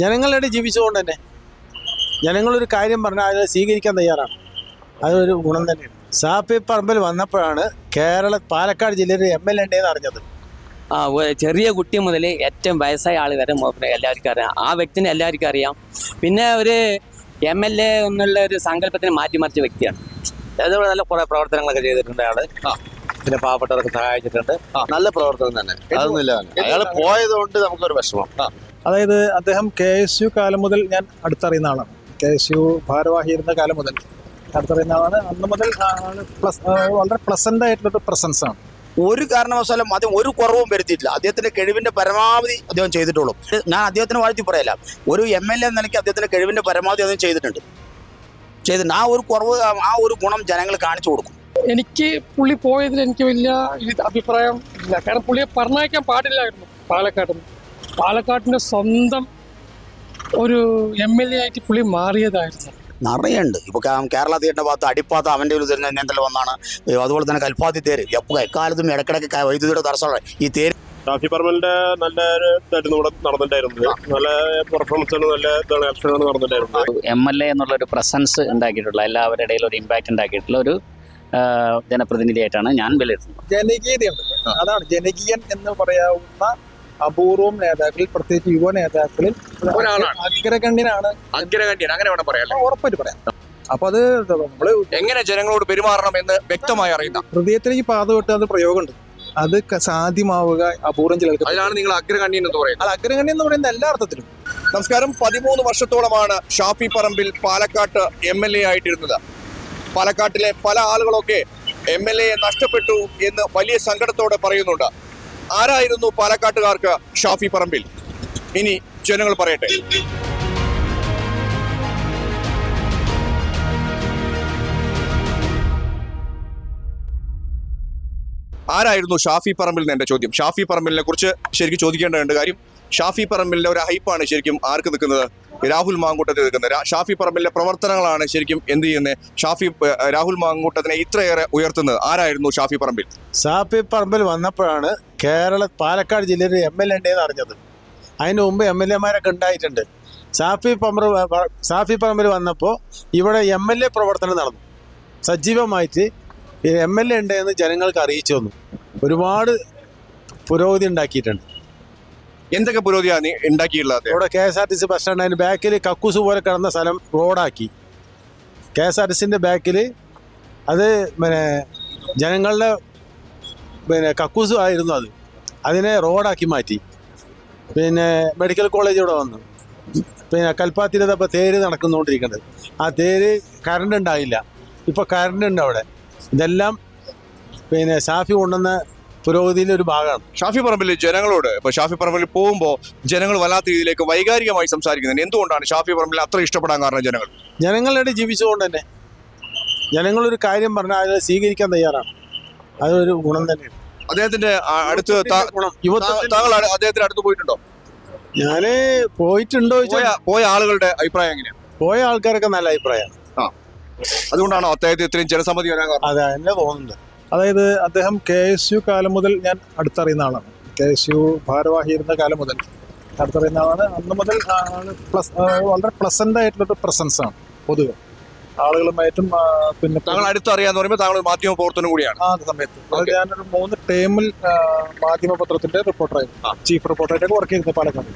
ജനങ്ങളുടെ ജീവിച്ചുകൊണ്ട് തന്നെ ജനങ്ങളൊരു കാര്യം പറഞ്ഞാൽ അത് സ്വീകരിക്കാൻ തയ്യാറാണ്. അതൊരു ഗുണം തന്നെയാണ്. ഷാഫി പറമ്പിൽ വന്നപ്പോഴാണ് പാലക്കാട് ജില്ലയിൽ MLA ഉണ്ടെന്ന് അറിഞ്ഞത്. ചെറിയ കുട്ടി മുതൽ ഏറ്റവും വയസ്സായ ആൾ വരെ എല്ലാവർക്കും അറിയാം. ആ വ്യക്തിനെ എല്ലാവർക്കും അറിയാം. പിന്നെ ഒരു MLA എന്നുള്ള ഒരു സങ്കല്പത്തിന് മാറ്റിമറിച്ച വ്യക്തിയാണ്. അതുപോലെ നല്ല കുറെ പ്രവർത്തനങ്ങളൊക്കെ ചെയ്തിട്ടുണ്ട് ആള്. പിന്നെ പാവപ്പെട്ടവർക്ക് സഹായിച്ചിട്ടുണ്ട്. നല്ല പ്രവർത്തനം തന്നെ. അതൊന്നുമില്ല, അയാൾ പോയതുകൊണ്ട് നമുക്കൊരു വിഷമം. അതായത് അദ്ദേഹം KSU കാലം മുതൽ ഞാൻ അടുത്തറിയുന്ന ആളാണ്. KSU ഭാരവാഹിയിരുന്ന കാലം മുതൽ അടുത്തറിയുന്ന ആളാണ്. അന്ന് മുതൽ വളരെ പ്ലസന്റ് ആയിട്ടുള്ളൊരു പ്രസൻസ് ആണ്. ഒരു കാരണവശാലും അദ്ദേഹം ഒരു കുറവും വരുത്തിയിട്ടില്ല. അദ്ദേഹത്തിന്റെ കഴിവിന്റെ പരമാവധി അദ്ദേഹം ചെയ്തിട്ടുള്ളൂ. ഞാൻ അദ്ദേഹത്തിന് വാഴ്ത്തി പറയല്ല, ഒരു MLA എന്ന നിലയ്ക്ക് അദ്ദേഹത്തിന്റെ കഴിവിന്റെ പരമാവധി അദ്ദേഹം ചെയ്തിട്ടുണ്ട്. ആ ഒരു കുറവ്, ആ ഒരു ഗുണം ജനങ്ങൾ കാണിച്ചു കൊടുക്കും. എനിക്ക് പുള്ളി പോയതിൽ എനിക്ക് വലിയ അഭിപ്രായം ഇല്ല. കാരണം പുള്ളിയെ പറഞ്ഞയക്കാൻ പാടില്ലായിരുന്നു. പാലക്കാട്ടിന്റെ സ്വന്തം ഒരു MLA ആയിട്ട് പുള്ളി മാറിയതായിരുന്നു. നിറയുണ്ട്. ഇപ്പോൾ കേരള തീരന്റെ ഭാഗത്ത് അടിപ്പാത്ത അവൻ്റെ ഒരു നിയന്ത്രണം വന്നാണ്. അതുപോലെ തന്നെ കൽപ്പാത്തി തേര് എക്കാലത്തും ഇടക്കിടക്ക് വൈദ്യുതിയുടെ തടസ്സമാണ് ഈ തേര്. ഷാഫി പറമ്പലിന്റെ നല്ല ഇതായിരുന്നു ഇവിടെ നടന്നിട്ടുണ്ടായിരുന്നത്. നല്ല പെർഫോമൻസ് ആണ്, നല്ല ആക്ഷനാണ് നടന്നിട്ടുണ്ടായിരുന്നത്. MLA എന്നുള്ളൊരു പ്രസൻസ് ഉണ്ടാക്കിയിട്ടുള്ള, എല്ലാവരുടെ ഇടയിൽ ഒരു ഇമ്പാക്ട് ഉണ്ടാക്കിയിട്ടുള്ള ഒരു ജനപ്രതിനിധിയായിട്ടാണ് ഞാൻ വിലയിരുത്തുന്നത്. ജനകീയതയുണ്ട്. അതാണ് ജനകീയൻ എന്ന് പറയാവുന്ന അപൂർവം നേതാക്കളിൽ, പ്രത്യേകിച്ച് യുവ നേതാക്കളിൽ അഗ്രഗണ്യനാണ്. അങ്ങനെ വേണം പറയാം, ഉറപ്പായിട്ട് പറയാം. അപ്പൊ അത് നമ്മള് എങ്ങനെ ജനങ്ങളോട് പെരുമാറണം എന്ന് വ്യക്തമായി അറിയുന്ന ഹൃദയത്തിലേക്ക് പാത വെട്ടുന്ന പ്രയോഗമുണ്ട്. അത് സാധ്യമാവുക അപൂർവം ചിലർക്ക്. അതിനാണ് നിങ്ങൾ അഗ്രഗണ്യൻ എന്ന് പറയുന്നത്. അത് അഗ്രഗണ്യൻ എന്ന് പറയുന്നത് എല്ലാ അർത്ഥത്തിലും. നമസ്കാരം. 13 വർഷത്തോളമാണ് ഷാഫി പറമ്പിൽ പാലക്കാട്ട് MLA ആയിട്ടിരുന്നത്. പാലക്കാട്ടിലെ പല ആളുകളൊക്കെ MLA നഷ്ടപ്പെട്ടു എന്ന് വലിയ സങ്കടത്തോടെ പറയുന്നുണ്ട്. ആരായിരുന്നു പാലക്കാട്ടുകാർക്ക് ഷാഫി പറമ്പിൽ? ഇനി ജനങ്ങൾ പറയട്ടെ. ആരായിരുന്നു ഷാഫി പറമ്പിൽ എന്ന് എന്റെ ചോദ്യം. ഷാഫി പറമ്പിലിനെ കുറിച്ച് ശരിക്കും ചോദിക്കേണ്ടതുണ്ട്. കാര്യം ഷാഫി പറമ്പിലിന്റെ ഒരു ഹൈപ്പാണ് ശരിക്കും ആർക്ക് നിൽക്കുന്നത്? രാഹുൽ മാങ്കൂട്ടത്തിൽ നിൽക്കുന്നത്. ഷാഫി പറമ്പിലിന്റെ പ്രവർത്തനങ്ങളാണ് ശരിക്കും എന്ത് ചെയ്യുന്നത്? രാഹുൽ മാങ്കൂട്ടത്തിനെ ഇത്രയേറെ ഉയർത്തുന്നത് ആരായിരുന്നു? ഷാഫി പറമ്പിൽ. ഷാഫി പറമ്പിൽ വന്നപ്പോഴാണ് പാലക്കാട് ജില്ലയിൽ MLA ഉണ്ടെന്ന് അറിഞ്ഞത്. അതിന് മുമ്പ് MLA-മാരൊക്കെ ഉണ്ടായിട്ടുണ്ട്. ഷാഫി പറമ്പിൽ വന്നപ്പോൾ ഇവിടെ MLA പ്രവർത്തനം നടന്നു. സജീവമായിട്ട് MLA ഉണ്ടെന്ന് ജനങ്ങൾക്ക് അറിയിച്ചു വന്നു. ഒരുപാട് പുരോഗതി ഉണ്ടാക്കിയിട്ടുണ്ട്. എന്തൊക്കെ പുരോഗതിയാണ് ഉണ്ടാക്കിയിട്ടുള്ളത്? ഇവിടെ KSRTC ബസ് സ്റ്റാൻഡ്, അതിന് ബാക്കിൽ കക്കൂസ് പോലെ കിടന്ന സ്ഥലം റോഡാക്കി. KSRTCൻ്റെ ബാക്കിൽ അത് ജനങ്ങളുടെ കക്കൂസ് ആയിരുന്നു. അതിനെ റോഡാക്കി മാറ്റി. പിന്നെ മെഡിക്കൽ കോളേജ് ഇവിടെ വന്നു. പിന്നെ കൽപ്പാത്തിയിലപ്പോൾ തേര് നടക്കുന്നുകൊണ്ടിരിക്കുന്നത്. ആ തേര് കറണ്ട് ഉണ്ടായില്ല, ഇപ്പോൾ കറണ്ട് ഉണ്ട് അവിടെ. ഇതെല്ലാം ഷാഫി കൊണ്ടുവന്ന പുരോഗതിയിലെ ഒരു ഭാഗമാണ്. ഷാഫി പറമ്പിൽ ജനങ്ങളോട് ഇപ്പോൾ ഷാഫി പറമ്പിൽ പോകുമ്പോൾ ജനങ്ങൾ വല്ലാത്ത രീതിയിലേക്ക് വൈകാരികമായി സംസാരിക്കുന്നത് എന്തുകൊണ്ടാണ്? ഷാഫി പറമ്പിൽ അത്ര ഇഷ്ടപ്പെടാൻ കാരണം ജനങ്ങളുടെ ജീവിച്ചുകൊണ്ട് തന്നെ ജനങ്ങളൊരു കാര്യം പറഞ്ഞാൽ അത് സ്വീകരിക്കാൻ തയ്യാറാണ്. അതൊരു ഗുണം തന്നെയാണ്. അദ്ദേഹത്തിന്റെ അടുത്ത് താങ്കൾ അദ്ദേഹത്തിന്റെ അടുത്ത് പോയിട്ടുണ്ടോ? ഞാന് പോയിട്ടുണ്ടോ? പോയ ആളുകളുടെ അഭിപ്രായം എങ്ങനെയാണ്? പോയ ആൾക്കാരൊക്കെ നല്ല അഭിപ്രായമാണ്. അതുകൊണ്ടാണോ അദ്ദേഹത്തിന് ഇത്രയും ജനസമ്മതി വരാൻ കാരണം? അതെ, എന്നെ തോന്നുന്നുണ്ട്. അതായത് അദ്ദേഹം KSU കാലം മുതൽ ഞാൻ അടുത്തറിയുന്ന ആളാണ്. KSU ഭാരവാഹിയിരുന്ന കാലം മുതൽ അടുത്തറിയുന്ന ആളാണ്. അന്ന് മുതൽ വളരെ പ്ലസന്റ് ആയിട്ടുള്ളൊരു പ്രസൻസ് ആണ് പൊതുവെ ആളുകളുമായിട്ടും. പിന്നെ താങ്കൾ അടുത്തറിയാന്ന് പറയുമ്പോൾ താങ്കൾ മാധ്യമ പ്രവർത്തനം കൂടിയാണ്. ആ സമയത്ത് ഞാനൊരു 3 ടേമിൽ മാധ്യമപത്രത്തിന്റെ റിപ്പോർട്ടറായിരുന്നു. ചീഫ് റിപ്പോർട്ടറായിട്ടൊക്കെ വർക്ക് ചെയ്തിരുന്നത് പാലക്കാട്.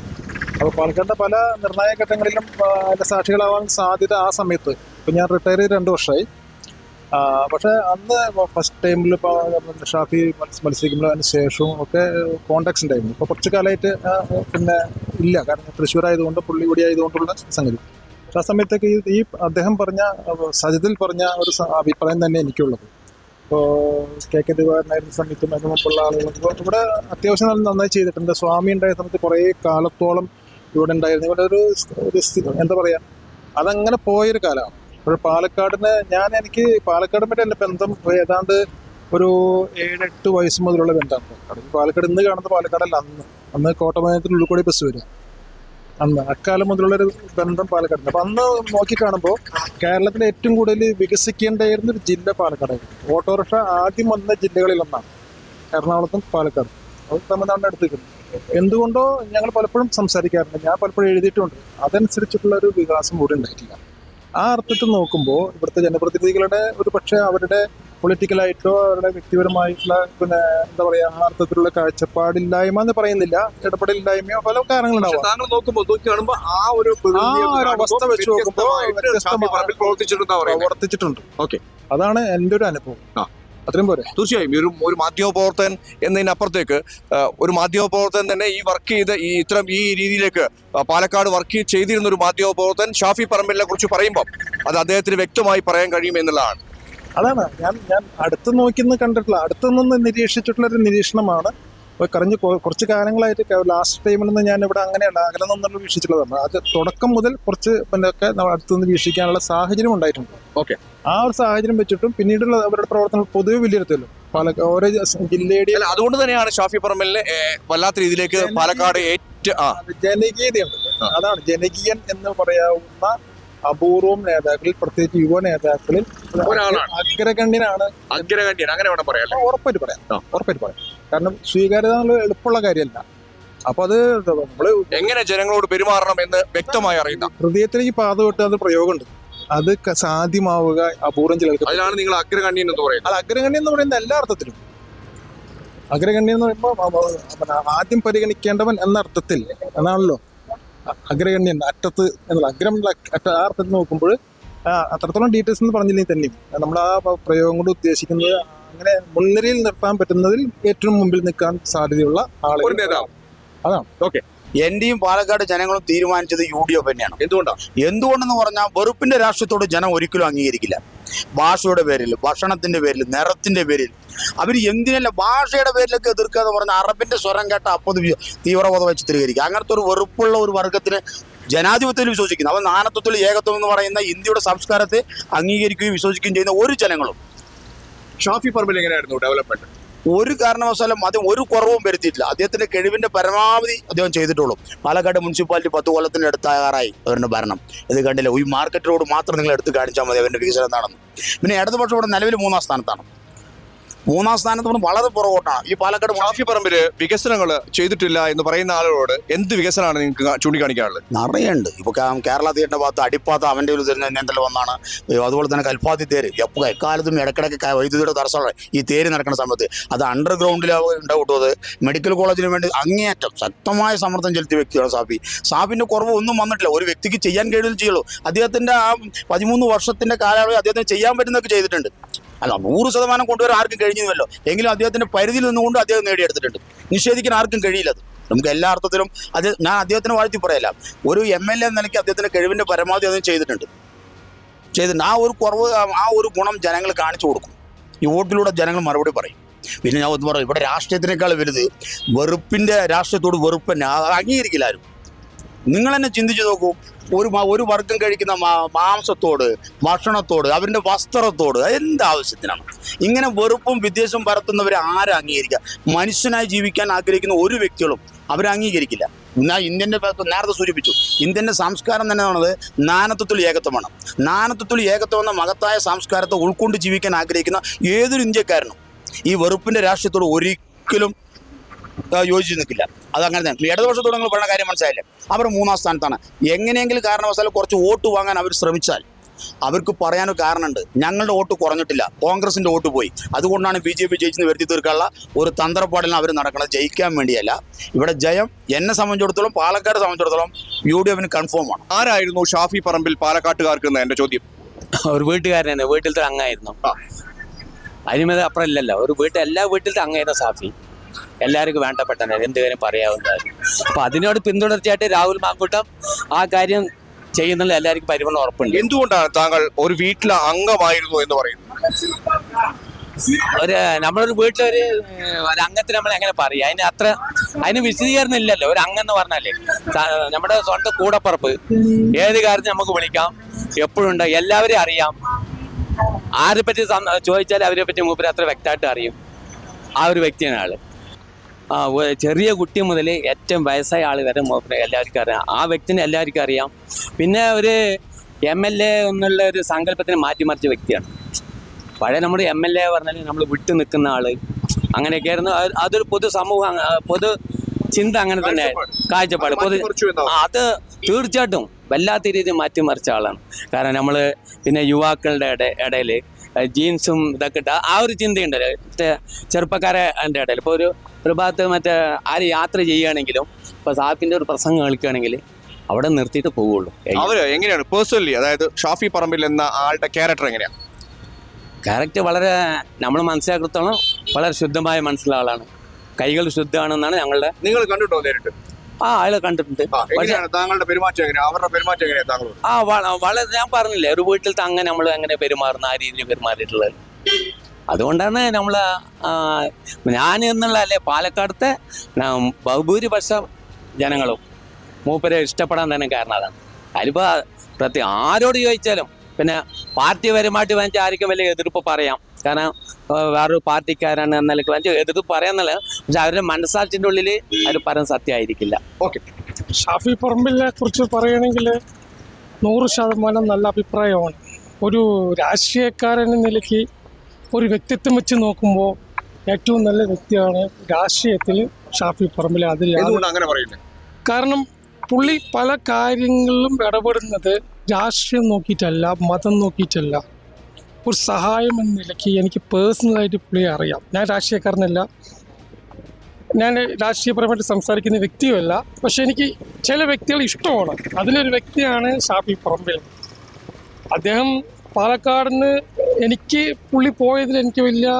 അപ്പോൾ പാലക്കാടിന്റെ പല നിർണായക ഘട്ടങ്ങളിലും അതിന്റെ സാക്ഷികളാവാൻ സാധ്യത ആ സമയത്ത്. ഇപ്പം ഞാൻ റിട്ടയർ ചെയ്ത് 2 വർഷമായി. പക്ഷെ അന്ന് ഫസ്റ്റ് ടൈമിൽ ഷാഫി മത്സരിക്കുമ്പോൾ അതിന് ശേഷവും ഒക്കെ കോണ്ടാക്ട്സ് ഉണ്ടായിരുന്നു. ഇപ്പോൾ കുറച്ച് കാലമായിട്ട് പിന്നെ ഇല്ല. കാരണം തൃശ്ശൂർ ആയതുകൊണ്ട്, പുള്ളി കൂടി ആയതുകൊണ്ടുള്ള സംഗതി. പക്ഷെ ആ സമയത്തൊക്കെ ഈ അദ്ദേഹം പറഞ്ഞ, സജിതിൽ പറഞ്ഞ ഒരു അഭിപ്രായം തന്നെ എനിക്കുള്ളത്. ഇപ്പോൾ KK ദിവാകരനായിരുന്ന സമയത്തും അതിന് മുമ്പുള്ള ആളുകൾ ഇവിടെ അത്യാവശ്യം നന്നായി ചെയ്തിട്ടുണ്ട്. സ്വാമി ഉണ്ടായ സമയത്ത് കുറേ കാലത്തോളം ഇവിടെ ഉണ്ടായിരുന്നു. ഇവിടെ ഒരു എന്താ പറയുക, അതങ്ങനെ പോയൊരു കാലമാണ്. ഇപ്പോൾ പാലക്കാടിന് എനിക്ക് പാലക്കാടുമായിട്ട് എൻ്റെ ബന്ധം ഏതാണ്ട് ഒരു 7-8 വയസ്സ് മുതലുള്ള ബന്ധമാണ്. പാലക്കാട് ഇന്ന് കാണുന്ന പാലക്കാടല്ല, അന്ന് കോട്ടമംഗലത്തിനുള്ളിൽ കൂടി ബസ് വരും. അന്ന് അക്കാലം മുതലുള്ളൊരു ബന്ധം പാലക്കാടുണ്ട്. അപ്പം അന്ന് നോക്കിക്കാണുമ്പോൾ കേരളത്തിലെ ഏറ്റവും കൂടുതൽ വികസിക്കേണ്ടായിരുന്നൊരു ജില്ല പാലക്കാടായിരുന്നു. ഓട്ടോറിക്ഷ ആദ്യം വന്ന ജില്ലകളിലൊന്നാണ് എറണാകുളത്തും പാലക്കാടും. അത് തമിഴ്നാടിൻ്റെ അടുത്ത് നിൽക്കുന്നു. എന്തുകൊണ്ടോ ഞങ്ങൾ പലപ്പോഴും സംസാരിക്കാറുണ്ട്, ഞാൻ പലപ്പോഴും എഴുതിയിട്ടുണ്ട്. അതനുസരിച്ചിട്ടുള്ള ഒരു വികാസം ഇവിടെ ഉണ്ടായിട്ടില്ല. ആ അർത്ഥത്തിൽ നോക്കുമ്പോൾ ഇവിടുത്തെ ജനപ്രതിനിധികളുടെ ഒരു പക്ഷേ അവരുടെ പൊളിറ്റിക്കലായിട്ടോ അവരുടെ വ്യക്തിപരമായിട്ടുള്ള പിന്നെ എന്താ പറയുക ആ അർത്ഥത്തിലുള്ള കാഴ്ചപ്പാടില്ലായ്മ എന്ന് പറയുന്നില്ല, ഇടപെടലില്ലായ്മയോ പല കാരണങ്ങളുണ്ടാവും. താങ്കൾ നോക്കുമ്പോൾ ആ ഒരു അവസ്ഥ വെച്ച് നോക്കുമ്പോൾ പ്രവർത്തിച്ചിട്ടുണ്ട്. ഓക്കെ, അതാണ് എൻ്റെ ഒരു അനുഭവം. അത്രയും പോരെ. തീർച്ചയായും ഒരു മാധ്യമപ്രവർത്തകൻ എന്നതിനപ്പുറത്തേക്ക് ഒരു മാധ്യമപ്രവർത്തകൻ തന്നെ ഈ വർക്ക് ചെയ്ത് ഈ രീതിയിലേക്ക് പാലക്കാട് വർക്ക് ചെയ്തിരുന്ന ഒരു മാധ്യമപ്രവർത്തകൻ ഷാഫി പറമ്പിലിനെ കുറിച്ച് പറയുമ്പോൾ അത് അദ്ദേഹത്തിന് വ്യക്തമായി പറയാൻ കഴിയും എന്നുള്ളതാണ്. അതാണ് ഞാൻ അടുത്ത് നോക്കിന്ന് കണ്ടിട്ടുള്ള, അടുത്തുനിന്ന് നിരീക്ഷിച്ചിട്ടുള്ള ഒരു നിരീക്ഷണമാണ്. കഴിഞ്ഞ കുറച്ച് കാലങ്ങളായിട്ട് ലാസ്റ്റ് ടൈമിൽ നിന്ന് ഞാൻ ഇവിടെ അങ്ങനെയല്ല അകലെ നിന്നുള്ള വീക്ഷിച്ചിട്ടുള്ളതാണ്. അത് തുടക്കം മുതൽ കുറച്ച് പിന്നൊക്കെ നമ്മൾ അടുത്തുനിന്ന് വീക്ഷിക്കാനുള്ള സാഹചര്യം ഉണ്ടായിട്ടുണ്ട്. ഓക്കെ, ആ ഒരു സാഹചര്യം വെച്ചിട്ടും പിന്നീടുള്ള അവരുടെ പ്രവർത്തനങ്ങൾ പൊതുവെ വിലയിരുത്തല്ലോ ഓരോ ജില്ലയുടെയും. അതുകൊണ്ട് തന്നെയാണ് ഷാഫി പറമ്പിലിനെ വല്ലാത്ത രീതിയിലേക്ക് പാലക്കാട് ജനകീയതയുണ്ട്. അതാണ് ജനകീയൻ എന്ന് പറയാവുന്ന അപൂർവം നേതാക്കളിൽ, പ്രത്യേകിച്ച് യുവ നേതാക്കളിൽ അഗ്രഗണ്യനാണ്. അങ്ങനെ വേണം പറയാം. ഉറപ്പായിട്ട് പറയാം. കാരണം സ്വീകാര്യത എന്നുള്ള എളുപ്പമുള്ള കാര്യമല്ല. അപ്പൊ അത് നമ്മള് എങ്ങനെ ജനങ്ങളോട് പെരുമാറണം എന്ന് വ്യക്തമായി അറിയുന്ന ഹൃദയത്തിലേക്ക് പാത വിട്ട് അത് പ്രയോഗമുണ്ട്. അത് സാധ്യമാവുക അപൂർവം ചിലർക്ക്. അതിനാണ് നിങ്ങൾ അഗ്രഗണ്യൻ എന്ന് പറയുന്നത്. അത് അഗ്രഗണ്യം എന്ന് പറയുന്ന എല്ലാ അർത്ഥത്തിലും. അഗ്രഗണ്യം എന്ന് പറയുമ്പോൾ ആദ്യം പരിഗണിക്കേണ്ടവൻ എന്ന അർത്ഥത്തിൽ എന്നാണല്ലോ അഗ്രഗണ്യൻ, അറ്റത്ത് എന്നുള്ള അഗ്രം ആ അർത്ഥത്തിൽ നോക്കുമ്പോൾ അത്രത്തോളം ഡീറ്റെയിൽസ് എന്ന് പറഞ്ഞില്ലെങ്കിൽ തന്നെയും നമ്മൾ ആ പ്രയോഗം കൊണ്ട് ഉദ്ദേശിക്കുന്നത് അങ്ങനെ മുൻനിരയിൽ നിർത്താൻ പറ്റുന്നതിൽ ഏറ്റവും മുമ്പിൽ നിൽക്കാൻ സാധ്യതയുള്ള ആളുകൾ. അതാണ്. ഓക്കെ, എന്റെയും പാലക്കാട് ജനങ്ങളും തീരുമാനിച്ചത് UDF തന്നെയാണ്. എന്തുകൊണ്ടെന്ന് പറഞ്ഞാൽ വെറുപ്പിന്റെ രാഷ്ട്രീയത്തോട് ജനം ഒരിക്കലും അംഗീകരിക്കില്ല. ഭാഷയുടെ പേരിൽ, ഭക്ഷണത്തിന്റെ പേരിൽ, നിറത്തിന്റെ പേരിൽ അവർ എന്തിനല്ല ഭാഷയുടെ പേരിലൊക്കെ എതിർക്കുക എന്ന് പറഞ്ഞാൽ അറബിന്റെ സ്വരം കേട്ട അപ്പോൾ തീവ്രവാദം വെച്ച് ചിത്രീകരിക്കുക. അങ്ങനത്തെ ഒരു വെറുപ്പുള്ള ഒരു വർഗത്തിന് ജനാധിപത്യത്തിൽ വിശ്വസിക്കുന്നു. അവൻ നാനത്വത്തിൽ ഏകത്വം എന്ന് പറയുന്ന ഇന്ത്യയുടെ സംസ്കാരത്തെ അംഗീകരിക്കുകയും വിശ്വസിക്കുകയും ചെയ്യുന്ന ഒരു ജനങ്ങളും. ഷാഫി പറമ്പിൽ എങ്ങനെയായിരുന്നു ഡെവലപ്മെന്റ്? ഒരു കാരണവശാലും അത് ഒരു കുറവും വരുത്തിയിട്ടില്ല. അദ്ദേഹത്തിന്റെ കഴിവിന്റെ പരമാവധി അദ്ദേഹം ചെയ്തിട്ടുള്ളൂ. പാലക്കാട് മുനിസിപ്പാലിറ്റി 10 കൊല്ലത്തിന്റെ അടുത്താകാറായി അവരുടെ ഭരണം. ഇത് കണ്ടില്ല, ഈ മാർക്കറ്റ് റോഡ് മാത്രം നിങ്ങൾ എടുത്ത് കാണിച്ചാൽ മതി അവരുടെ വികസനം എന്താണെന്ന്. പിന്നെ ഇടതുപക്ഷം ഇവിടെ നിലവിൽ 3-ാം സ്ഥാനത്താണ്. 3-ാം സ്ഥാനത്ത് വളരെ പുറകോട്ടാണ് ഈ പാലക്കാട്. ഷാഫി പറമ്പില് വികസനങ്ങൾ ചെയ്തിട്ടില്ല എന്ന് പറയുന്ന ആളുകളോട് എന്ത് വികസനമാണ് നിങ്ങൾക്ക് ചൂണ്ടിക്കാണിക്കാനുള്ളത്? നിറയുണ്ട്. ഇപ്പൊ കേരള തീയേറ്ററിന്റെ ഭാഗത്ത് അടിപ്പാത്ത അവന്റെ ഒരു എന്തെല്ലാം വന്നാണ്. അതുപോലെ തന്നെ കൽപ്പാത്തി തേര് എക്കാലത്തും ഇടക്കിടക്ക് വൈദ്യുതിയുടെ തടസ്സമുള്ള ഈ തേര് നടക്കുന്ന സമയത്ത് അത് അണ്ടർഗ്രൗണ്ടിൽ ഉണ്ടാവട്ടോ. അത് മെഡിക്കൽ കോളേജിന് വേണ്ടി അങ്ങേയറ്റം ശക്തമായ സമ്മർദ്ദം ചെലുത്തിയ വ്യക്തിയാണ് സാബിന്റെ കുറവ് ഒന്നും വന്നിട്ടില്ല. ഒരു വ്യക്തിക്ക് ചെയ്യാൻ കഴിയുന്നത് ചെയ്യുള്ളൂ. അദ്ദേഹത്തിന്റെ ആ 13 വർഷത്തിന്റെ കാലയളവിൽ അദ്ദേഹത്തിന് ചെയ്യാൻ പറ്റുന്നതൊക്കെ ചെയ്തിട്ടുണ്ട്. അല്ല 100% കൊണ്ടുവരാൻ ആർക്കും കഴിഞ്ഞില്ലല്ലോ. എങ്കിലും അദ്ദേഹത്തിന്റെ പരിധിയിൽ നിന്നുകൊണ്ട് അദ്ദേഹം നേടിയെടുത്തിട്ടുണ്ട്. നിഷേധിക്കാൻ ആർക്കും കഴിയില്ല. അത് നമുക്ക് എല്ലാ അർത്ഥത്തിലും അത് ഞാൻ അദ്ദേഹത്തിന് വാഴ്ത്തി പറയല്ല. ഒരു MLA എന്ന നിലയ്ക്ക് അദ്ദേഹത്തിന്റെ കഴിവിന്റെ പരമാവധി അദ്ദേഹം ചെയ്തിട്ടുണ്ട്. ആ ഒരു കുറവ്, ആ ഒരു ഗുണം ജനങ്ങൾ കാണിച്ചു കൊടുക്കും. ഈ വോട്ടിലൂടെ ജനങ്ങൾ മറുപടി പറയും. പിന്നെ ഞാൻ ഒന്ന് പറയും, ഇവിടെ രാഷ്ട്രീയത്തിനേക്കാൾ വലുത് വെറുപ്പിന്റെ രാഷ്ട്രീയത്തോട് വെറുപ്പ് തന്നെ അംഗീകരിക്കില്ല ആരും. നിങ്ങൾ തന്നെ ചിന്തിച്ചു നോക്കൂ. ഒരു വർഗം കഴിക്കുന്ന മാംസത്തോട്, ഭക്ഷണത്തോട്, അവരുടെ വസ്ത്രത്തോട് എന്താവശ്യത്തിനാണ് ഇങ്ങനെ വെറുപ്പും വിദ്വേഷവും പരത്തുന്നവരെ ആരും അംഗീകരിക്കുക? മനുഷ്യനായി ജീവിക്കാൻ ആഗ്രഹിക്കുന്ന ഒരു വ്യക്തികളും അവരെ അംഗീകരിക്കില്ല. എന്നാൽ ഇന്ത്യൻ്റെ നേരത്തെ സൂചിപ്പിച്ചു, ഇന്ത്യൻ്റെ സംസ്കാരം തന്നെ ആണത് നാനത്വത്തിൽ ഏകത്വമാണ്. നാനത്വത്തിൽ ഏകത്വം എന്ന മഹത്തായ സംസ്കാരത്തെ ഉൾക്കൊണ്ട് ജീവിക്കാൻ ആഗ്രഹിക്കുന്ന ഏതൊരു ഇന്ത്യക്കാരനും ഈ വെറുപ്പിൻ്റെ രാഷ്ട്രീയത്തോട് ഒരിക്കലും യോജിച്ച് നിൽക്കില്ല. അതങ്ങനെ തന്നെ. ഇടതുപക്ഷത്തോട് നിങ്ങൾ പറയുന്ന കാര്യം മനസ്സിലായില്ലേ? അവർ 3-ാം സ്ഥാനത്താണ്. എങ്ങനെയെങ്കിലും കാരണവശാലും കുറച്ച് വോട്ട് വാങ്ങാൻ അവർ ശ്രമിച്ചാൽ അവർക്ക് പറയാനൊരു കാരണമുണ്ട്. ഞങ്ങളുടെ വോട്ട് കുറഞ്ഞിട്ടില്ല, കോൺഗ്രസിൻ്റെ വോട്ട് പോയി, അതുകൊണ്ടാണ് BJP ജയിച്ചെന്ന് വരുത്തി തീർക്കാനുള്ള ഒരു തന്ത്രപ്പാടിലാണ് അവർ നടക്കുന്നത്. ജയിക്കാൻ വേണ്ടിയല്ല. ഇവിടെ ജയം എന്നെ സംബന്ധിച്ചിടത്തോളം, പാലക്കാട് സംബന്ധിച്ചിടത്തോളം UDF കൺഫേം ആണ്. ആരായിരുന്നു ഷാഫി പറമ്പിൽ പാലക്കാട്ടുകാർക്ക് എന്ന് എൻ്റെ ചോദ്യം? ഒരു വീട്ടുകാരനാണ്, വീട്ടിലത്തെ അംഗമായിരുന്നു. അതിന് അപ്പുറം ഇല്ലല്ലോ. എല്ലാ വീട്ടിലത്തെ അംഗമായിരുന്നു ഷാഫി. എല്ലാവർക്കും വേണ്ടപ്പെട്ടനെ എന്ത് കാര്യം പറയാവുന്നതായിരുന്നു. അപ്പം അതിനോട് പിന്തുടർച്ചയായിട്ട് രാഹുൽ മാങ്കൂട്ടം ആ കാര്യം ചെയ്യുന്നുള്ള എല്ലാവർക്കും പരിപൂർണ്ണ ഉറപ്പുണ്ട്. എന്തുകൊണ്ടാണ് താങ്കൾ ഒരു വീട്ടിലെ അംഗമായിരുന്നു എന്ന് പറയുന്നത്? നമ്മളൊരു വീട്ടിലൊരു അംഗത്തിന് നമ്മൾ എങ്ങനെ പറയും? അതിന് വിശദീകരണം ഇല്ലല്ലോ. ഒരു അംഗം എന്ന് പറഞ്ഞാലേ നമ്മുടെ സ്വന്തം കൂടപ്പുറപ്പ്. ഏത് കാര്യത്തിന് നമുക്ക് വിളിക്കാം, എപ്പോഴും ഉണ്ടാവും, എല്ലാവരെയും അറിയാം. ആരെ പറ്റി ചോദിച്ചാൽ അവരെ പറ്റി മൂപ്പര് അത്ര വ്യക്തമായിട്ട് അറിയും. ആ ഒരു വ്യക്തിയാണ് ആള്. ചെറിയ കുട്ടി മുതൽ ഏറ്റവും വയസ്സായ ആൾ വരെ എല്ലാവർക്കും അറിയാം. ആ വ്യക്തിനെ എല്ലാവർക്കും അറിയാം. പിന്നെ ഒരു MLA എന്നുള്ള ഒരു സങ്കല്പത്തിന് മാറ്റിമറിച്ച വ്യക്തിയാണ്. പഴയ നമ്മുടെ MLA പറഞ്ഞാൽ നമ്മൾ വിട്ടു നിൽക്കുന്ന ആള് അങ്ങനെയൊക്കെ ആയിരുന്നു. അതൊരു പൊതു ചിന്ത അങ്ങനെ തന്നെ കാഴ്ചപ്പാട് മാറ്റിമറിച്ചു എന്നാണ്. അത് തീർച്ചയായിട്ടും വല്ലാത്ത രീതിയിൽ മാറ്റിമറിച്ച ആളാണ്. കാരണം നമ്മൾ പിന്നെ യുവാക്കളുടെ ഇടയിൽ ജീൻസും ഇതൊക്കെ ഇട്ട ആ ഒരു ചിന്തയുണ്ടല്ലോ ചെറുപ്പക്കാരെ എൻ്റെ ഇടയിൽ. ഇപ്പോൾ ഒരു ഭാഗത്ത് മറ്റേ ആര് യാത്ര ചെയ്യുകയാണെങ്കിലും ഇപ്പോൾ സാഫിൻ്റെ ഒരു പ്രസംഗം കേൾക്കുകയാണെങ്കിൽ അവിടെ നിർത്തിയിട്ട് പോവുള്ളൂ. അവര് എങ്ങനെയാണ് പേഴ്സണലി, അതായത് ഷാഫി പറമ്പിൽ എന്ന ആളുടെ ക്യാരക്ടർ എങ്ങനെയാണ്? ക്യാരക്ടർ വളരെ നമ്മൾ മനസ്സിലാക്കത്തോളം വളരെ ശുദ്ധമായ മനസ്സിലുള്ള ആളാണ്. കൈകൾ ശുദ്ധമാണെന്നാണ് ഞങ്ങളുടെ. നിങ്ങൾ കണ്ടിട്ടോ നേരിട്ട്? അയാളെ കണ്ടിട്ടുണ്ട്. എങ്ങനെയാണ് താങ്കളുടെ പെരുമാറ്റം എങ്ങനെയാ? അവരുടെ പെരുമാറ്റം എങ്ങനെയാ താങ്കൾ? വളരെ ഞാൻ പറഞ്ഞില്ലേ, ഒരു വീട്ടിലത്തെ അങ്ങനെ നമ്മൾ എങ്ങനെ പെരുമാറുന്ന ആ രീതിയിൽ പെരുമാറിയിട്ടുള്ളത്. അതുകൊണ്ടാണ് നമ്മൾ ഞാൻ എന്നുള്ള അല്ലെ പാലക്കാടത്തെ ബഹുഭൂരിപക്ഷം ജനങ്ങളും മൂപ്പരെ ഇഷ്ടപ്പെടാൻ തന്നെ കാരണം അതാണ്. അതിലിപ്പോൾ ആരോട് ചോദിച്ചാലും പിന്നെ പാർട്ടി പരമായിട്ട് വേണ്ടി ആർക്കും വലിയ എതിർപ്പ് പറയാം. കാരണം വേറൊരു പാർട്ടിക്കാരാണ് എന്നൊക്കെ വേണ്ടി എതിർപ്പ് പറയാന്നല്ല, പക്ഷെ അവരുടെ മനസ്സാക്ഷിൻ്റെ ഉള്ളിൽ അവർ പറയാൻ സത്യമായിരിക്കില്ല. ഓക്കെ, ഷാഫി പറമ്പിലിനെ കുറിച്ച് പറയുകയാണെങ്കിൽ 100% നല്ല അഭിപ്രായമാണ്. ഒരു രാഷ്ട്രീയക്കാരൻ എന്ന നിലയ്ക്ക് ഒരു വ്യക്തിത്വം വെച്ച് നോക്കുമ്പോൾ ഏറ്റവും നല്ല വ്യക്തിയാണ് രാഷ്ട്രീയത്തിൽ ഷാഫി പറമ്പിൽ. അതിൽ അങ്ങനെ പറയുന്നത് കാരണം പുള്ളി പല കാര്യങ്ങളിലും ഇടപെടുന്നത് രാഷ്ട്രീയം നോക്കിയിട്ടല്ല, മതം നോക്കിയിട്ടല്ല. ഒരു സഹായം എന്ന നിലയ്ക്ക് എനിക്ക് പേഴ്സണലായിട്ട് പുള്ളിയെ അറിയാം. ഞാൻ രാഷ്ട്രീയക്കാരനല്ല, ഞാൻ രാഷ്ട്രീയപരമായിട്ട് സംസാരിക്കുന്ന വ്യക്തിയുമല്ല, പക്ഷെ എനിക്ക് ചില വ്യക്തികൾ ഇഷ്ടമാണ്. അതിലൊരു വ്യക്തിയാണ് ഷാഫി പറമ്പിൽ. അദ്ദേഹം പാലക്കാടിന് എനിക്ക് പുള്ളി പോയതിൽ എനിക്ക് വലിയ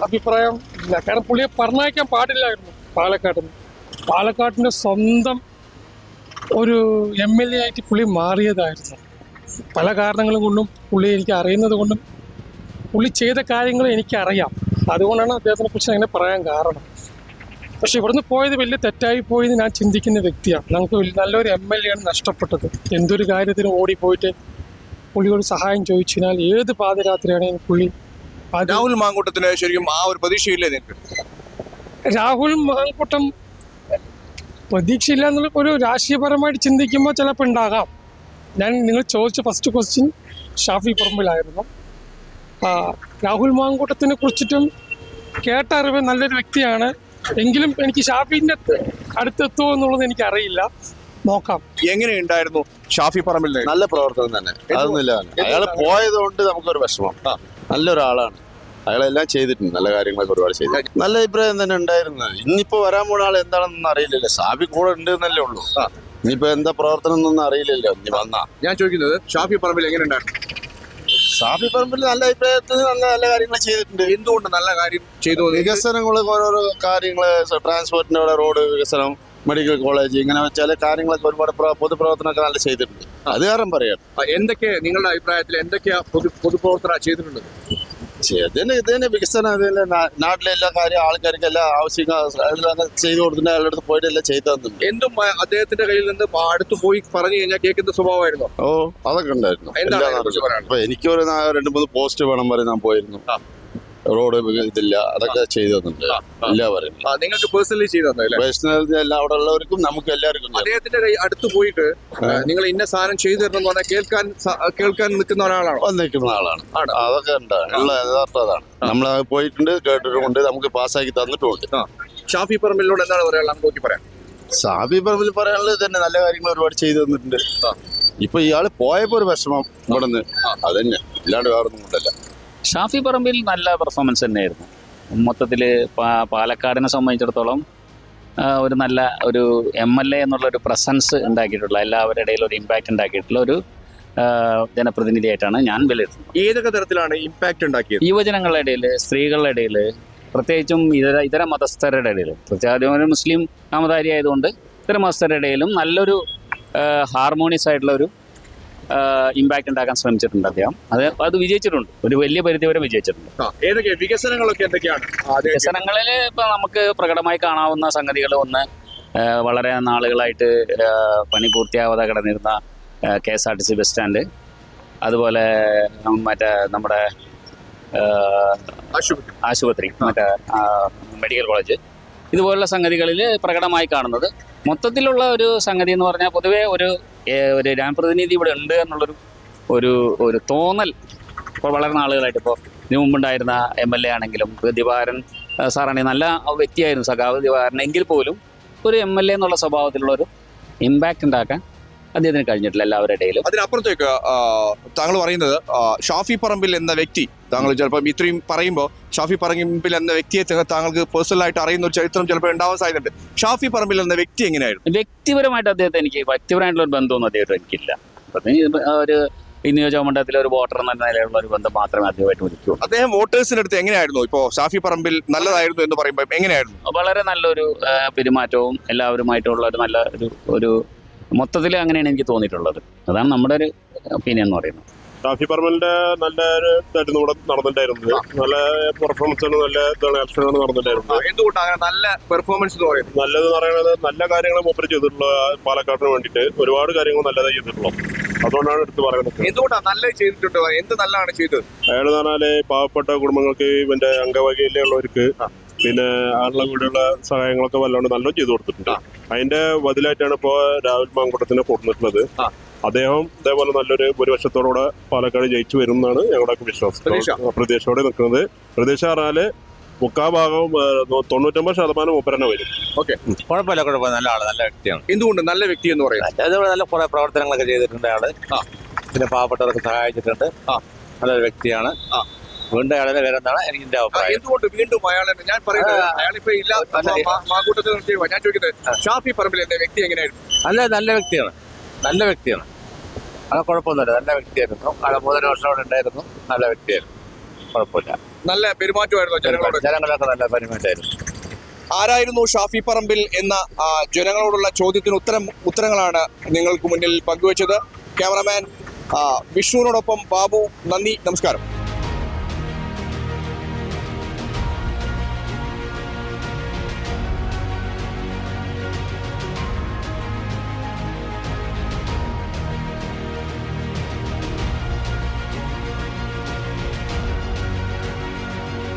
അഭിപ്രായം ഇല്ല. കാരണം പുള്ളിയെ പറഞ്ഞയക്കാൻ പാടില്ലായിരുന്നു പാലക്കാടിന്. പാലക്കാടിൻ്റെ സ്വന്തം ഒരു MLA ആയിട്ട് പുള്ളി മാറിയതായിരുന്നു. പല കാരണങ്ങളും കൊണ്ടും പുള്ളി എനിക്ക് അറിയുന്നത് കൊണ്ടും പുള്ളി ചെയ്ത കാര്യങ്ങൾ എനിക്കറിയാം. അതുകൊണ്ടാണ് അദ്ദേഹത്തിനെ കുറിച്ച് അങ്ങനെ പറയാൻ കാരണം. പക്ഷെ ഇവിടുന്ന് പോയത് വലിയ തെറ്റായി പോയെന്ന് ഞാൻ ചിന്തിക്കുന്ന വ്യക്തിയാണ്. നമുക്ക് നല്ലൊരു MLA ആണ് നഷ്ടപ്പെട്ടത്. എന്തൊരു കാര്യത്തിന് ഓടിപ്പോയിട്ട് പുള്ളിയോട് സഹായം ചോദിച്ചു കഴിഞ്ഞാൽ ഏത് പാതിരാത്രിയാണെങ്കിലും പുള്ളി. രാഹുൽ മാങ്കൂട്ടത്തിന് ശരിക്കും ആ ഒരു പ്രതീക്ഷയില്ലേ നിങ്ങൾക്ക്? രാഹുൽ മാങ്കൂട്ടം പ്രതീക്ഷയില്ല എന്നുള്ള ഒരു രാഷ്ട്രീയപരമായിട്ട് ചിന്തിക്കുമ്പോൾ ചിലപ്പോൾ ഉണ്ടാകാം. നിങ്ങൾ ചോദിച്ച ഫസ്റ്റ് ക്വസ്റ്റ്യൻ ഷാഫി പറമ്പിലായിരുന്നു. രാഹുൽ മാങ്കൂട്ടത്തിനെ കുറിച്ചിട്ടും കേട്ടറിവ് നല്ലൊരു വ്യക്തിയാണ്. എങ്കിലും എനിക്ക് ഷാഫിൻ്റെ അടുത്തെത്തുമോ എന്നുള്ളത് എനിക്കറിയില്ല, നോക്കാം. എങ്ങനെയുണ്ടായിരുന്നു ഷാഫി പറമ്പിൽ? നല്ല പ്രവർത്തനം തന്നെ, അതൊന്നുമില്ല. അയാൾ പോയത് കൊണ്ട് നമുക്കൊരു വിഷമം. നല്ലൊരാളാണ്, അയാളെല്ലാം ചെയ്തിട്ടുണ്ട്, നല്ല കാര്യങ്ങളൊക്കെ ഒരുപാട് ചെയ്തു. നല്ല അഭിപ്രായം തന്നെ ഉണ്ടായിരുന്നത്. ഇനിയിപ്പോ വരാൻ പോണ ആൾ എന്താണെന്നൊന്നും അറിയില്ലല്ലോ. ഷാഫി കൂടെ ഉണ്ട് എന്നല്ലേ ഉള്ളൂ. ഇനിയിപ്പോ എന്താ പ്രവർത്തനം എന്നൊന്നും അറിയില്ലല്ലോ. ഇനി വന്നാ ഞാൻ ചോദിക്കുന്നത് ഷാഫി പറമ്പിൽ എങ്ങനെയുണ്ടായിരുന്നു? ഷാഫി പറമ്പിൽ നല്ല അഭിപ്രായത്തിൽ നല്ല നല്ല കാര്യങ്ങൾ ചെയ്തിട്ടുണ്ട്. എന്തുകൊണ്ട് നല്ല കാര്യം ചെയ്തു? വികസനങ്ങൾ, ഓരോരോ കാര്യങ്ങള്, ട്രാൻസ്പോർട്ടിന്റെ അവിടെ റോഡ് വികസനം, മെഡിക്കൽ കോളേജ്, ഇങ്ങനെ ചില കാര്യങ്ങളൊക്കെ ഒരുപാട് പൊതുപ്രവർത്തനമൊക്കെ നല്ല ചെയ്തിട്ടുണ്ട്. അത് കാരണം പറയാം. എന്തൊക്കെ നിങ്ങളുടെ അഭിപ്രായത്തിൽ എന്തൊക്കെയാ പൊതുപ്രവർത്തനം ചെയ്തിട്ടുണ്ട്? ഇതിന് വികസനം, ഇതിന്റെ നാട്ടിലെ എല്ലാ കാര്യം ആൾക്കാർക്ക് എല്ലാ ആവശ്യങ്ങൾ ചെയ്തു കൊടുത്തിട്ട് അയാളുടെ അടുത്ത് പോയിട്ട് എല്ലാം ചെയ്തു തന്നിട്ടുണ്ട്. എന്തും അദ്ദേഹത്തിന്റെ കയ്യിൽ നിന്ന് അടുത്ത് പോയി പറഞ്ഞു കഴിഞ്ഞാൽ കേൾക്കുന്ന സ്വഭാവമായിരുന്നു. ഓ, അതൊക്കെ ഉണ്ടായിരുന്നു. അപ്പൊ എനിക്കൊരു 2-3 പോസ്റ്റ് വേണം വരെ ഞാൻ പോയിരുന്നു. റോഡ് ഇതില്ല, അതൊക്കെ ചെയ്തു തന്നിട്ടുണ്ട്. ഇല്ല പറയുന്നത് നിങ്ങൾക്ക് പേഴ്സണലി ചെയ്തു തന്നെ? പേഴ്സണലി അല്ല, അവിടെ ഉള്ളവർക്കും നമുക്ക് എല്ലാവർക്കും. അദ്ദേഹത്തിന്റെ കൈ അടുത്ത് പോയിട്ട് നിങ്ങൾ ഇന്ന സാധനം ചെയ്തു തരണം എന്ന് പറഞ്ഞാൽ കേൾക്കാൻ നിൽക്കുന്ന ഒരാളാണോ? നിൽക്കുന്ന ആളാണ്. അതൊക്കെ ഉണ്ടാകും. യഥാർത്ഥം അതാണ്. നമ്മൾ പോയിട്ടുണ്ട്, കേട്ടിട്ടുണ്ട്, നമുക്ക് പാസ്സാക്കി തന്നിട്ടുണ്ട്. ഷാഫി പറമ്പിലിനോട് എന്താണ് പറയാനുള്ളത് നോക്കി പറയാം? ഷാഫി പറമ്പിൽ പറയാനുള്ളത് തന്നെ നല്ല കാര്യങ്ങൾ ഒരുപാട് ചെയ്തു തന്നിട്ടുണ്ട്. ഇപ്പൊ ഇയാള് പോയപ്പോ ഒരു വിഷമം ഇവിടെ നിന്ന്, അതന്നെ, ഇല്ലാണ്ട് വേറൊന്നും കൊണ്ടല്ല. ഷാഫി പറമ്പിൽ നല്ല പെർഫോമൻസ് തന്നെയായിരുന്നു. മൊത്തത്തിൽ പാലക്കാടിനെ സംബന്ധിച്ചിടത്തോളം ഒരു നല്ല ഒരു MLA എന്നുള്ളൊരു പ്രസൻസ് ഉണ്ടാക്കിയിട്ടുള്ള, എല്ലാവരുടെ ഇടയിൽ ഒരു ഇമ്പാക്റ്റ് ഉണ്ടാക്കിയിട്ടുള്ള ഒരു ജനപ്രതിനിധിയായിട്ടാണ് ഞാൻ വിലയിരുത്തുന്നത്. ഏതൊക്കെ തരത്തിലാണ് ഇമ്പാക്റ്റ് ഉണ്ടാക്കിയത്? യുവജനങ്ങളുടെ ഇടയിൽ, സ്ത്രീകളുടെ ഇടയിൽ, പ്രത്യേകിച്ചും ഇതര മതസ്ഥരുടെ ഇടയിൽ, പ്രത്യേകിച്ച് ഒരു മുസ്ലിം നാമധാരി ആയതുകൊണ്ട് ഇതര മതസ്ഥരുടെ ഇടയിലും നല്ലൊരു ഹാർമോണിയസ് ആയിട്ടുള്ള ഒരു ഇമ്പാക്റ്റ് ഉണ്ടാക്കാൻ ശ്രമിച്ചിട്ടുണ്ട് അദ്ദേഹം. അത് വിജയിച്ചിട്ടുണ്ട്, ഒരു വലിയ പരിധി വരെ വിജയിച്ചിട്ടുണ്ട്. ഏതൊക്കെ വികസനങ്ങളൊക്കെ എന്തൊക്കെയാണ്? വികസനങ്ങളിൽ ഇപ്പം നമുക്ക് പ്രകടമായി കാണാവുന്ന സംഗതികൾ, ഒന്ന് വളരെ നാളുകളായിട്ട് പണി പൂർത്തിയാവാതെ കിടന്നിരുന്ന KSRTC ബസ് സ്റ്റാൻഡ്, അതുപോലെ മറ്റേ നമ്മുടെ ആശുപത്രി, മറ്റേ മെഡിക്കൽ കോളേജ്, ഇതുപോലുള്ള സംഗതികളിൽ പ്രകടമായി കാണുന്നത്. മൊത്തത്തിലുള്ള ഒരു സംഗതി എന്ന് പറഞ്ഞാൽ പൊതുവേ ഒരു ജനപ്രതിനിധി ഇവിടെ ഉണ്ട് എന്നുള്ളൊരു ഒരു തോന്നൽ ഇപ്പോൾ വളരെ നാളുകളായിട്ട്, ഇപ്പോൾ ഇതിനു മുമ്പുണ്ടായിരുന്ന MLA ആണെങ്കിലും ദിവാകരൻ സാറാണെങ്കിൽ നല്ല വ്യക്തിയായിരുന്നു, സഖാവ് ദിവാകരൻ, എങ്കിൽ പോലും ഒരു MLA എന്നുള്ള സ്വഭാവത്തിലുള്ള ഒരു ഇമ്പാക്റ്റ് ഉണ്ടാക്കാൻ അദ്ദേഹത്തിന് കഴിഞ്ഞിട്ടില്ല എല്ലാവരുടെ ഇടയിലും. അതിനപ്പുറത്തേക്ക് താങ്കൾ പറയുന്നത് ഷാഫി പറമ്പിൽ എന്ന വ്യക്തി, താങ്കൾ ചിലപ്പോൾ ഇത്രയും പറയുമ്പോൾ ഷാഫി പറമ്പിൽ എന്ന വ്യക്തിയെ താങ്കൾക്ക് പേഴ്സണലായിട്ട് അറിയുന്ന ഒരു ചരിത്രം ചിലപ്പോൾ ഉണ്ടാവാൻ സാധ്യതയുണ്ട്. ഷാഫി പറമ്പിൽ എന്ന വ്യക്തി എങ്ങനെയായിരുന്നു? വ്യക്തിപരമായിട്ട് അദ്ദേഹത്തെ വ്യക്തിപരമായിട്ടുള്ള ഒരു ബന്ധമൊന്നും അദ്ദേഹത്തെ എനിക്കില്ല. ഒരു ഈ നിയോജക മണ്ഡലത്തിലെ ഒരു വോട്ടർ എന്ന നിലയിലുള്ള ഒരു ബന്ധം മാത്രമേ അദ്ദേഹമായിട്ട് വിളിക്കൂ. അദ്ദേഹം വോട്ടേഴ്സിന്റെ അടുത്ത് എങ്ങനെയായിരുന്നു? ഇപ്പോൾ ഷാഫി പറമ്പിൽ നല്ലതായിരുന്നു എന്ന് പറയുമ്പോൾ എങ്ങനെയായിരുന്നു? വളരെ നല്ലൊരു പെരുമാറ്റവും എല്ലാവരുമായിട്ടുള്ള ഒരു നല്ല ഒരു മൊത്തത്തിൽ അങ്ങനെയാണ് എനിക്ക് തോന്നിയിട്ടുള്ളത്. അതാണ് നമ്മുടെ ഒരു ഒപ്പീനിയൻ എന്ന് പറയുന്നത്. ഷാഫി പറമ്പലിന്റെ നല്ല ഒരു ഇതായിരുന്നു ഇവിടെ നടന്നിട്ടുണ്ടായിരുന്നത്. നല്ല പെർഫോമൻസ് ആണ്, നല്ല ഇലക്ഷനാണ് നടന്നിട്ടുണ്ടായിരുന്നത്. എന്തുകൊണ്ടാണ് നല്ല പെർഫോമൻസ് എന്ന് പറയുന്നത്? നല്ലതെന്ന് പറയുന്നത് നല്ല കാര്യങ്ങൾ മൂപ്പര് ചെയ്തിട്ടുള്ള പാലക്കാടിന് വേണ്ടിയിട്ട് ഒരുപാട് കാര്യങ്ങൾ നല്ലതായി ചെയ്തിട്ടുള്ളൂ. അതുകൊണ്ടാണ് എടുത്ത് പറയുന്നത്. എന്തുകൊണ്ടാണ് നല്ല ചെയ്തിട്ടുണ്ട്? എന്ത് നല്ലതാണ് ചെയ്തത്? അയാൾ എന്ന് പറഞ്ഞാല് പാവപ്പെട്ട കുടുംബങ്ങൾക്ക് ഇവന്റെ അംഗവൈകല്യമുള്ളവർക്ക് പിന്നെ ആളുടെ കൂടെയുള്ള സഹായങ്ങളൊക്കെ വല്ലാണ്ട് നല്ല ചെയ്തു കൊടുത്തിട്ടുണ്ട്. അതിന്റെ ബദലായിട്ടാണ് ഇപ്പോൾ രാഹുൽ മാങ്കൂട്ടത്തിനെ കൊടുത്തിട്ടുള്ളത്. അദ്ദേഹം ഇതേപോലെ നല്ലൊരു ഭൂരിപക്ഷത്തോടെ പാലക്കാട് ജയിച്ചു വരും എന്നാണ് ഞങ്ങളുടെ വിശ്വാസം. പ്രതീക്ഷയോടെ നിൽക്കുന്നത്. പ്രതീക്ഷ പറഞ്ഞാല് 99% മൂപ്പരനെ വരും. ഓക്കെ, കുഴപ്പമില്ല, നല്ല ആള്, നല്ല വ്യക്തിയാണ്. എന്തുകൊണ്ട് നല്ല വ്യക്തി എന്ന് പറയുന്നത്? നല്ല കുറെ പ്രവർത്തനങ്ങളൊക്കെ ചെയ്തിട്ടുണ്ട് ആള്. പിന്നെ പാവപ്പെട്ടവർക്ക് സഹായിച്ചിട്ടുണ്ട്. നല്ലൊരു വ്യക്തിയാണ്. വീണ്ടും അയാളെ വരുന്നതാണ് എനിക്ക് അഭിപ്രായം. എന്തുകൊണ്ട് വീണ്ടും അയാളെ? ഞാൻ പറയുന്നത് അയാളിപ്പോ ഇല്ല, മാങ്കൂട്ടത്തിൽ ഞാൻ ചോദിക്കുന്നത് ഷാഫി പറമ്പിൽ എന്ന വ്യക്തി എങ്ങനെയായിരുന്നു? നല്ല വ്യക്തിയാണ്, നല്ല വ്യക്തിയാണ്. അത് കുഴപ്പമൊന്നുമില്ല, നല്ല വ്യക്തിയായിരുന്നു. ആളെ 3 വർഷം അവിടെ ഉണ്ടായിരുന്നു. നല്ല വ്യക്തിയായിരുന്നു, കുഴപ്പമില്ല. നല്ല പെരുമാറ്റമായിരുന്നു ജനങ്ങളോട്? ജനങ്ങളൊക്കെ നല്ല പെരുമാറ്റമായിരുന്നു. ആരായിരുന്നു ഷാഫി പറമ്പിൽ എന്ന ജനങ്ങളോടുള്ള ചോദ്യത്തിന് ഉത്തരങ്ങളാണ് നിങ്ങൾക്ക് മുന്നിൽ പങ്കുവച്ചത്. ക്യാമറമാൻ വിഷ്ണുവിനോടൊപ്പം ബാബു. നന്ദി, നമസ്കാരം.